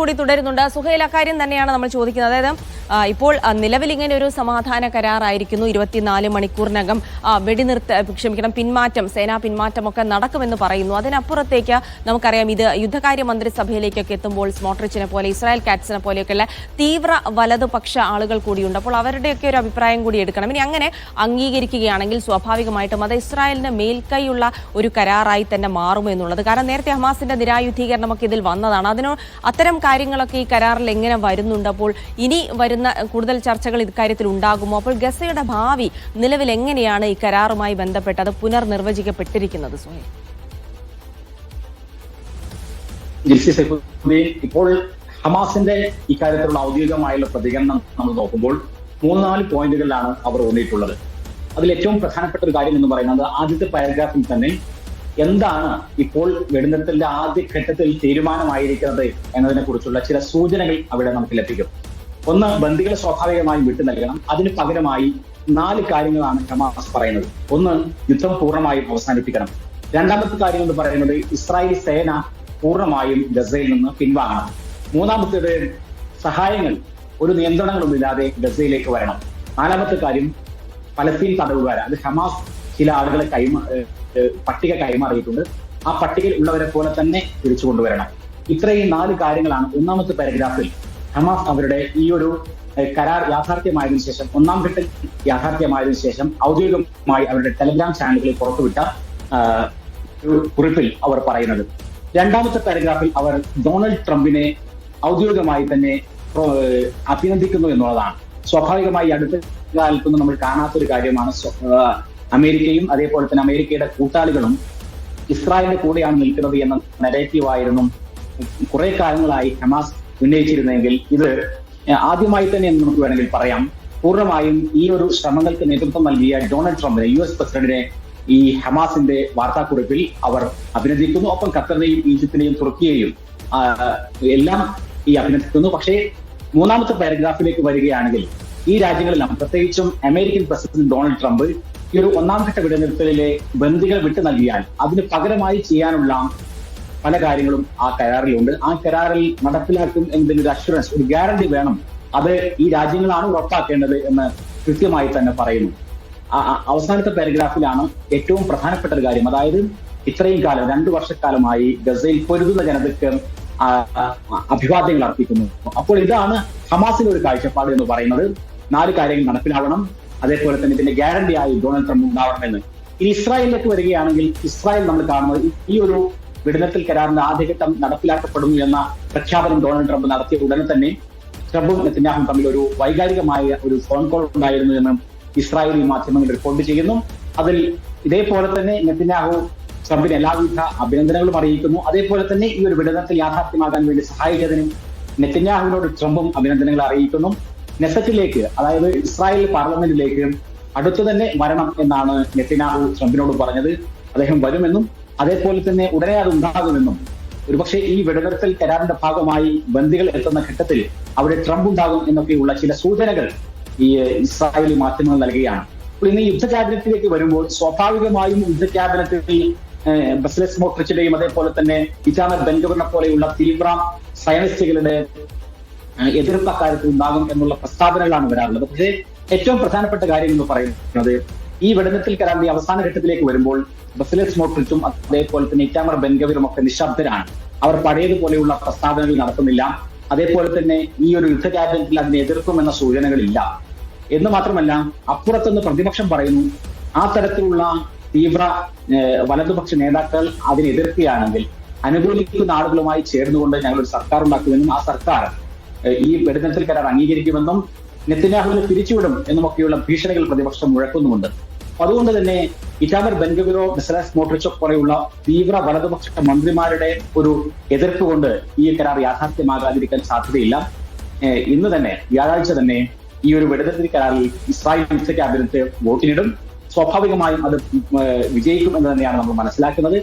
കൂടി തുടരുന്നുണ്ട്. സുഹൈൽ, അക്കാര്യം തന്നെയാണ് നമ്മൾ ചോദിക്കുന്നത്. അതായത് ഇപ്പോൾ നിലവിൽ ഇങ്ങനെ ഒരു സമാധാന കരാറായിരിക്കുന്നു. 24 മണിക്കൂറിനകം പിന്മാറ്റം, സേനാ പിന്മാറ്റമൊക്കെ നടക്കുമെന്ന് പറയുന്നു. അതിനപ്പുറത്തേക്ക് നമുക്കറിയാം, ഇത് യുദ്ധകാര്യ മന്ത്രിസഭയിലേക്കൊക്കെ എത്തുമ്പോൾ സ്മോട്രിച്ചിനെ പോലെ, ഇസ്രായേൽ കാറ്റ്സിനെ പോലെയൊക്കെയുള്ള തീവ്ര വലതുപക്ഷ ആളുകൾ കൂടിയുണ്ട്. അപ്പോൾ അവരുടെയൊക്കെ ഒരു അഭിപ്രായം കൂടി എടുക്കണം. ഇനി അങ്ങനെ അംഗീകരിക്കുകയാണെങ്കിൽ സ്വാഭാവികമായിട്ടും അത് ഇസ്രായേലിന് മേൽക്കൈയുള്ള ഒരു കരാറായി തന്നെ മാറുമെന്നുള്ളത്. കാരണം നേരത്തെ ഹമാസിന്റെ നിരായുധീകരണമൊക്കെ ഇതിൽ വന്നതാണ്. അത്തരം കാര്യങ്ങളൊക്കെ ഈ കരാറിൽ എങ്ങനെ വരുന്നുണ്ട്? അപ്പോൾ ഇനി വരുന്ന കൂടുതൽ ചർച്ചകൾ ഇക്കാര്യത്തിൽ ഉണ്ടാകുമോ? അപ്പോൾ ഗസയുടെ ഭാവി നിലവിൽ എങ്ങനെയാണ് ഈ കരാറുമായി ബന്ധപ്പെട്ട് അത് പുനർനിർവചിക്കപ്പെട്ടിരിക്കുന്നത്? സുഹൈൽ, ഇപ്പോൾ ഹമാസിന്റെ ഇക്കാര്യത്തിലുള്ള ഔദ്യോഗികമായുള്ള പ്രതികരണം നമ്മൾ നോക്കുമ്പോൾ 3-4 പോയിന്റുകളിലാണ് അവർ ഊന്നിയിട്ടുള്ളത്. അതിൽ ഏറ്റവും പ്രധാനപ്പെട്ട ഒരു കാര്യം എന്ന് പറയുന്നത് ആദ്യത്തെ പാരഗ്രാഫിൽ തന്നെ എന്താണ് ഇപ്പോൾ വെടിനിർത്തലിന്റെ ആദ്യ ഘട്ടത്തിൽ തീരുമാനമായിരിക്കുന്നത് എന്നതിനെ കുറിച്ചുള്ള ചില സൂചനകൾ അവിടെ നമുക്ക് ലഭിക്കും. ഒന്ന്, ബന്ദികളെ സ്വാഭാവികമായും വിട്ടു നൽകണം. അതിന് പകരമായി 4 കാര്യങ്ങളാണ് ഹമാസ് പറയുന്നത്. ഒന്ന്, യുദ്ധം പൂർണ്ണമായും അവസാനിപ്പിക്കണം. രണ്ടാമത്തെ കാര്യം എന്ന് പറയുന്നത് ഇസ്രായേൽ സേന പൂർണ്ണമായും ഗസയിൽ നിന്ന് പിൻവാങ്ങണം. മൂന്നാമത്തേത്, സഹായങ്ങൾ ഒരു നിയന്ത്രണങ്ങളുമില്ലാതെ ഗസയിലേക്ക് വരണം. നാലാമത്തെ കാര്യം, പലസ്തീൻ തടവുകാർ, അത് ഹമാസ് ചില ആളുകളെ പട്ടിക കൈമാറിയിട്ടുണ്ട്. ആ പട്ടികയിൽ ഉള്ളവരെ പോലെ തന്നെ തിരിച്ചു കൊണ്ടുവരണം. ഇത്രയും 4 കാര്യങ്ങളാണ് ഒന്നാമത്തെ പാരഗ്രാഫിൽ ഹമാസ് അവരുടെ ഈ ഒരു കരാർ യാഥാർത്ഥ്യമായതിനു ശേഷം, ഒന്നാം ഘട്ടം യാഥാർത്ഥ്യമായതിനു ശേഷം ഔദ്യോഗികമായി അവരുടെ ടെലഗ്രാം ചാനലുകളിൽ പുറത്തുവിട്ട കുറിപ്പിൽ അവർ പറയുന്നത്. രണ്ടാമത്തെ പാരഗ്രാഫിൽ അവർ ഡൊണാൾഡ് ട്രംപിനെ ഔദ്യോഗികമായി തന്നെ അഭിനന്ദിക്കുന്നു എന്നുള്ളതാണ്. സ്വാഭാവികമായി അടുത്ത കാലത്തൊന്നും നമ്മൾ കാണാത്തൊരു കാര്യമാണ്. അമേരിക്കയും അതേപോലെ തന്നെ അമേരിക്കയുടെ കൂട്ടാളികളും ഇസ്രായേലിന്റെ കൂടെയാണ് നിൽക്കുന്നത് എന്ന നെഗറ്റീവായിരുന്നു കുറെ കാലങ്ങളായി ഹമാസ് ഉന്നയിച്ചിരുന്നെങ്കിൽ ഇത് ആദ്യമായി തന്നെ എന്ന് നമുക്ക് വേണമെങ്കിൽ പറയാം. പൂർണ്ണമായും ഈ ഒരു ശ്രമങ്ങൾക്ക് നേതൃത്വം നൽകിയ ഡൊണാൾഡ് ട്രംപിനെ, US പ്രസിഡന്റിനെ ഈ ഹമാസിന്റെ വാർത്താക്കുറിപ്പിൽ അവർ അഭിനന്ദിക്കുന്നു. ഒപ്പം ഖത്തറിനെയും ഈജിപ്തിനെയും തുർക്കിയെയും എല്ലാം ഈ അഭിനന്ദിക്കുന്നു. പക്ഷേ മൂന്നാമത്തെ പാരഗ്രാഫിലേക്ക് വരികയാണെങ്കിൽ ഈ രാജ്യങ്ങളെല്ലാം, പ്രത്യേകിച്ചും അമേരിക്കൻ പ്രസിഡന്റ് ഡൊണാൾഡ് ട്രംപ് ഈ ഒരു ഒന്നാം ഘട്ട വെടിനിർത്തലിലെ ബന്ദികൾ വിട്ടു നൽകിയാൽ അതിന് പകരമായി ചെയ്യാനുള്ള പല കാര്യങ്ങളും ആ കരാറിലുണ്ട്. ആ കരാറിൽ നടപ്പിലാക്കും എന്നതിനൊരു അഷുറൻസ്, ഒരു ഗ്യാരണ്ടി വേണം. അത് ഈ രാജ്യങ്ങളാണ് ഉറപ്പാക്കേണ്ടത് എന്ന് കൃത്യമായി തന്നെ പറയുന്നു. അവസാനത്തെ പാരഗ്രാഫിലാണ് ഏറ്റവും പ്രധാനപ്പെട്ട ഒരു കാര്യം. അതായത് ഇത്രയും കാലം, 2 വർഷക്കാലമായി ഗസയിൽ പൊരുതുന്ന ജനതയ്ക്ക് അഭിവാദ്യങ്ങൾ അർപ്പിക്കുന്നു. അപ്പോൾ ഇതാണ് ഹമാസിന്റെ ഒരു കാഴ്ചപ്പാട് എന്ന് പറയുന്നത്. 4 കാര്യങ്ങൾ നടപ്പിലാവണം. അതേപോലെ തന്നെ ഇതിന്റെ ഗ്യാരണ്ടിയായി ഡൊണാൾഡ് ട്രംപ് ഉണ്ടാവണമെന്ന്. ഇനി ഇസ്രായേലിലേക്ക് വരികയാണെങ്കിൽ, ഇസ്രായേൽ നമ്മൾ കാണുന്നത് ഈ ഒരു വെടിനിർത്തൽ കരാറിന്റെ ആദ്യഘട്ടം നടപ്പിലാക്കപ്പെടുന്നു എന്ന പ്രഖ്യാപനം ഡൊണാൾഡ് ട്രംപ് നടത്തിയ ഉടനെ തന്നെ ട്രംപും നെതന്യാഹുവും തമ്മിൽ ഒരു വൈകാരികമായ ഒരു ഫോൺ കോൾ ഉണ്ടായിരുന്നു എന്ന് ഇസ്രായേലി മാധ്യമങ്ങൾ റിപ്പോർട്ട് ചെയ്യുന്നു. അതിൽ ഇതേപോലെ തന്നെ നെതന്യാഹു ട്രംപിന് എല്ലാവിധ അഭിനന്ദനങ്ങളും അറിയിക്കുന്നു. അതേപോലെ തന്നെ ഈ ഒരു വെടിനിർത്തൽ യാഥാർത്ഥ്യമാകാൻ വേണ്ടി സഹായിച്ചതിനും നെതന്യാഹുവിനോട് ട്രംപും അഭിനന്ദനങ്ങൾ അറിയിക്കുന്നു. നെസറ്റിലേക്ക്, അതായത് ഇസ്രായേൽ പാർലമെന്റിലേക്ക് അടുത്തു തന്നെ വരണം എന്നാണ് നെതന്യാഹു ട്രംപിനോട് പറഞ്ഞത്. അദ്ദേഹം വരുമെന്നും അതേപോലെ തന്നെ ഉടനെ അത് ഉണ്ടാകുമെന്നും, ഒരുപക്ഷെ ഈ വെടിനിർത്തൽ കരാറിന്റെ ഭാഗമായി ബന്ദികൾ എത്തുന്ന ഘട്ടത്തിൽ അവിടെ ട്രംപ് ഉണ്ടാകും എന്നൊക്കെയുള്ള ചില സൂചനകൾ ഈ ഇസ്രായേലി മാധ്യമങ്ങൾ നൽകുകയാണ്. അപ്പോൾ ഇന്ന് യുദ്ധ ക്യാബിനറ്റിലേക്ക് വരുമ്പോൾ സ്വാഭാവികമായും യുദ്ധ ക്യാബിനറ്റിൽ ബസലേൽ സ്മോട്രിച്ചിന്റെയും അതേപോലെ തന്നെ ഇറ്റാമർ ബെൻഗവിറിനെ പോലെയുള്ള തീവ്ര സയനിസ്റ്റുകളുടെ എതിർപ്പ് അക്കാര്യത്തിൽ ഉണ്ടാകും എന്നുള്ള പ്രസ്താവനകളാണ് വരാറുള്ളത്. പക്ഷേ ഏറ്റവും പ്രധാനപ്പെട്ട കാര്യം എന്ന് പറയുന്നത് ഈ വെടിനിർത്തൽ കരാറിന്റെ അവസാന ഘട്ടത്തിലേക്ക് വരുമ്പോൾ ബസലേൽ സ്മോട്രിച്ചും അതേപോലെ തന്നെ ഇറ്റാമർ ബെൻഗവിറും ഒക്കെ നിശബ്ദരാണ്. അവർ പഴയതുപോലെയുള്ള പ്രസ്താവനകൾ നടത്തുന്നില്ല. അതേപോലെ തന്നെ ഈ ഒരു യുദ്ധ ക്യാബിനറ്റിൽ അതിനെ എതിർക്കുമെന്ന സൂചനകളില്ല. എന്ന് മാത്രമല്ല, അപ്പുറത്തുനിന്ന് പ്രതിപക്ഷം പറയുന്നു ആ തരത്തിലുള്ള തീവ്ര വലതുപക്ഷ നേതാക്കൾ അതിനെ എതിർക്കുകയാണെങ്കിൽ അനുകൂലിക്കുന്ന ആളുകളുമായി ചേർന്നുകൊണ്ട് ഞങ്ങളൊരു സർക്കാർ ഉണ്ടാക്കുമെന്നും ആ സർക്കാർ ഈ വെടിനിർത്തൽ കരാർ അംഗീകരിക്കുമെന്നും നെതന്യാഹുവിനെ പിരിച്ചുവിടും എന്നുമൊക്കെയുള്ള ഭീഷണികൾ പ്രതിപക്ഷം മുഴക്കുന്നുമുണ്ട്. അതുകൊണ്ട് തന്നെ ഇറ്റാമർ ബെൻഗവിറോ, ബസലേൽ സ്മോട്രിച്ചോ പോലെയുള്ള തീവ്ര വലതുപക്ഷ മന്ത്രിമാരുടെ ഒരു എതിർപ്പ് കൊണ്ട് ഈ കരാർ യാഥാർത്ഥ്യമാകാതിരിക്കാൻ സാധ്യതയില്ല. ഇന്ന് തന്നെ, വ്യാഴാഴ്ച തന്നെ ഈ ഒരു വെടിനിർത്തൽ കരാറിൽ ഇസ്രായേൽ യുദ്ധ ക്യാബിനറ്റ് വോട്ടിനിടും. സ്വാഭാവികമായും അത് വിജയിക്കും എന്ന് തന്നെയാണ് നമ്മൾ മനസ്സിലാക്കുന്നത്.